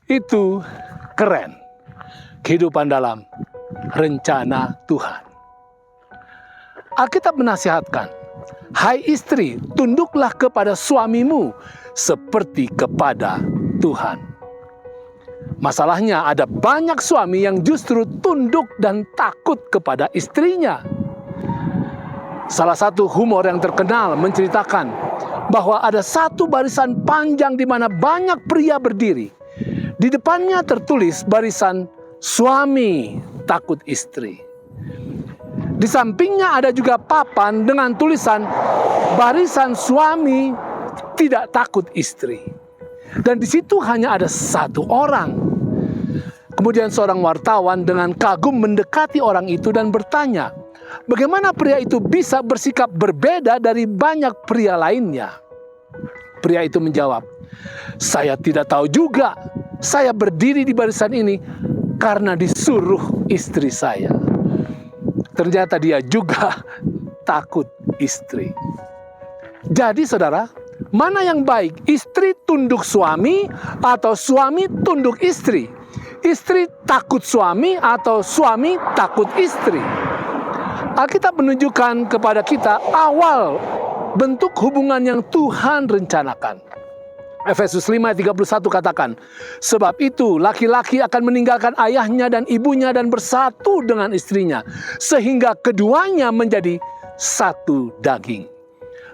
Itu keren. Kehidupan dalam rencana Tuhan. Alkitab menasihatkan, hai istri, tunduklah kepada suamimu seperti kepada Tuhan. Masalahnya ada banyak suami yang justru tunduk dan takut kepada istrinya. Salah satu humor yang terkenal menceritakan bahwa ada satu barisan panjang di mana banyak pria berdiri. Di depannya tertulis barisan suami takut istri. Di sampingnya ada juga papan dengan tulisan barisan suami tidak takut istri. Dan di situ hanya ada satu orang. Kemudian seorang wartawan dengan kagum mendekati orang itu dan bertanya, bagaimana pria itu bisa bersikap berbeda dari banyak pria lainnya? Pria itu menjawab, saya tidak tahu juga. Saya berdiri di barisan ini karena disuruh istri saya. Ternyata dia juga takut istri. Jadi saudara, mana yang baik? Istri tunduk suami atau suami tunduk istri? Istri takut suami atau suami takut istri? Alkitab menunjukkan kepada kita awal bentuk hubungan yang Tuhan rencanakan. Efesus 5:31 katakan, sebab itu laki-laki akan meninggalkan ayahnya dan ibunya dan bersatu dengan istrinya, sehingga keduanya menjadi satu daging.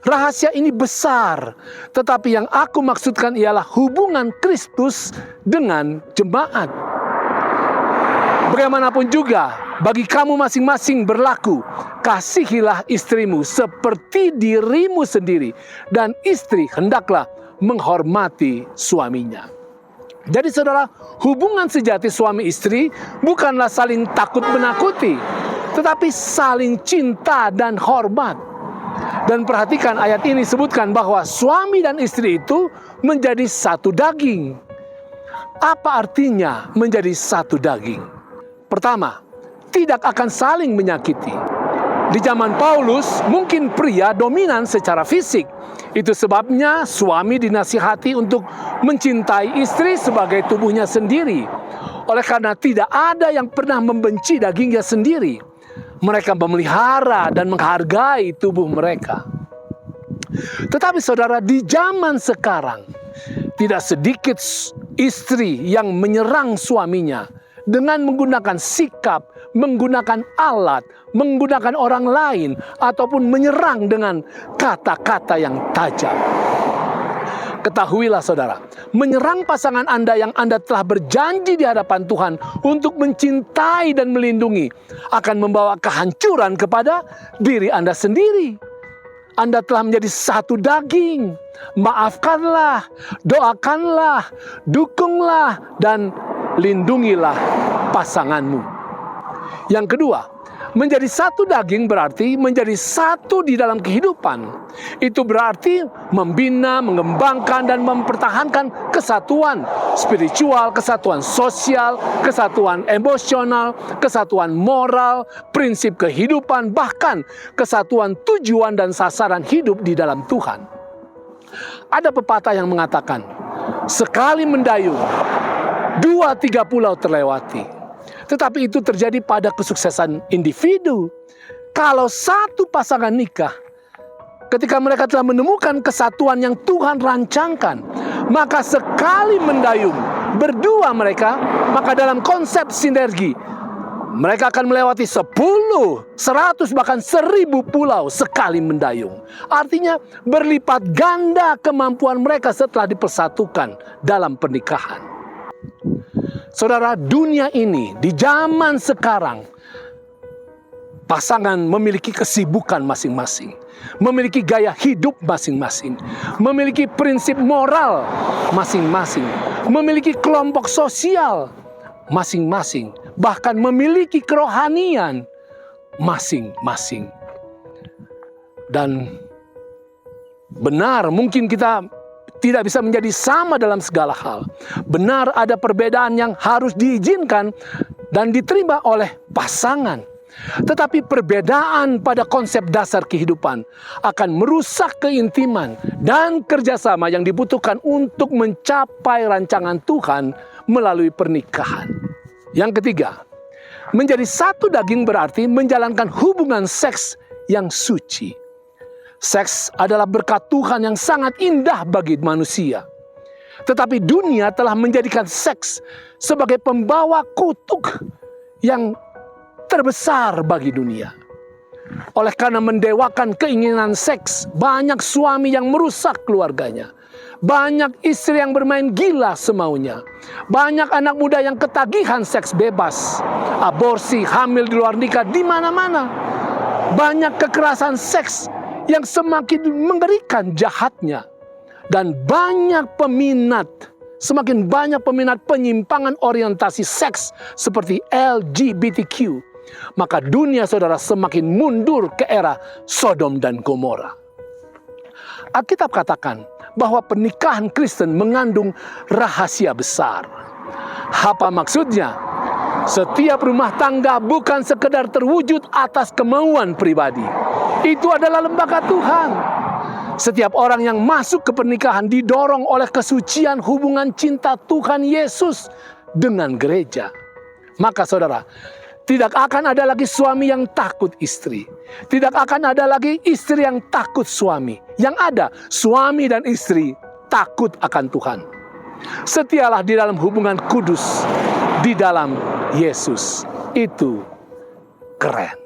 Rahasia ini besar, tetapi yang aku maksudkan ialah hubungan Kristus dengan jemaat. Bagaimanapun juga, bagi kamu masing-masing berlaku, kasihilah istrimu seperti dirimu sendiri, dan istri hendaklah menghormati suaminya. Jadi saudara, hubungan sejati suami istri bukanlah saling takut-menakuti, tetapi saling cinta dan hormat. Dan perhatikan ayat ini sebutkan bahwa suami dan istri itu menjadi satu daging. Apa artinya menjadi satu daging? Pertama, tidak akan saling menyakiti. Di zaman Paulus, mungkin pria dominan secara fisik. Itu sebabnya suami dinasihati untuk mencintai istri sebagai tubuhnya sendiri. Oleh karena tidak ada yang pernah membenci dagingnya sendiri. Mereka memelihara dan menghargai tubuh mereka. Tetapi saudara, di zaman sekarang, tidak sedikit istri yang menyerang suaminya dengan menggunakan sikap, menggunakan alat, menggunakan orang lain, ataupun menyerang dengan kata-kata yang tajam. Ketahuilah saudara, menyerang pasangan Anda yang Anda telah berjanji di hadapan Tuhan untuk mencintai dan melindungi akan membawa kehancuran kepada diri Anda sendiri. Anda telah menjadi satu daging. Maafkanlah, doakanlah, dukunglah, dan lindungilah pasanganmu. Yang kedua, menjadi satu daging berarti menjadi satu di dalam kehidupan. Itu berarti membina, mengembangkan, dan mempertahankan kesatuan spiritual, kesatuan sosial, kesatuan emosional, kesatuan moral, prinsip kehidupan, bahkan kesatuan tujuan dan sasaran hidup di dalam Tuhan. Ada pepatah yang mengatakan, sekali mendayung, 2-3 pulau terlewati. Tetapi itu terjadi pada kesuksesan individu. Kalau satu pasangan nikah, ketika mereka telah menemukan kesatuan yang Tuhan rancangkan, maka sekali mendayung berdua mereka, maka dalam konsep sinergi, mereka akan melewati 10, 100, bahkan 1000 pulau sekali mendayung. Artinya berlipat ganda kemampuan mereka setelah dipersatukan dalam pernikahan. Saudara, dunia ini di zaman sekarang, pasangan memiliki kesibukan masing-masing, memiliki gaya hidup masing-masing, memiliki prinsip moral masing-masing, memiliki kelompok sosial masing-masing, bahkan memiliki kerohanian masing-masing. Dan benar, mungkin kita tidak bisa menjadi sama dalam segala hal. Benar, ada perbedaan yang harus diizinkan dan diterima oleh pasangan. Tetapi perbedaan pada konsep dasar kehidupan akan merusak keintiman dan kerjasama yang dibutuhkan untuk mencapai rancangan Tuhan melalui pernikahan. Yang ketiga, menjadi satu daging berarti menjalankan hubungan seks yang suci. Seks adalah berkat Tuhan yang sangat indah bagi manusia. Tetapi dunia telah menjadikan seks sebagai pembawa kutuk yang terbesar bagi dunia. Oleh karena mendewakan keinginan seks, banyak suami yang merusak keluarganya. Banyak istri yang bermain gila semaunya. Banyak anak muda yang ketagihan seks bebas. Aborsi, hamil di luar nikah, di mana-mana. Banyak kekerasan seks yang semakin mengerikan jahatnya. Dan semakin banyak peminat penyimpangan orientasi seks seperti LGBTQ. Maka dunia saudara semakin mundur ke era Sodom dan Gomora. Alkitab katakan bahwa pernikahan Kristen mengandung rahasia besar. Apa maksudnya? Setiap rumah tangga bukan sekedar terwujud atas kemauan pribadi. Itu adalah lembaga Tuhan. Setiap orang yang masuk ke pernikahan didorong oleh kesucian hubungan cinta Tuhan Yesus dengan gereja. Maka saudara, tidak akan ada lagi suami yang takut istri. Tidak akan ada lagi istri yang takut suami. Yang ada, suami dan istri takut akan Tuhan. Setialah di dalam hubungan kudus, di dalam Yesus. Itu keren.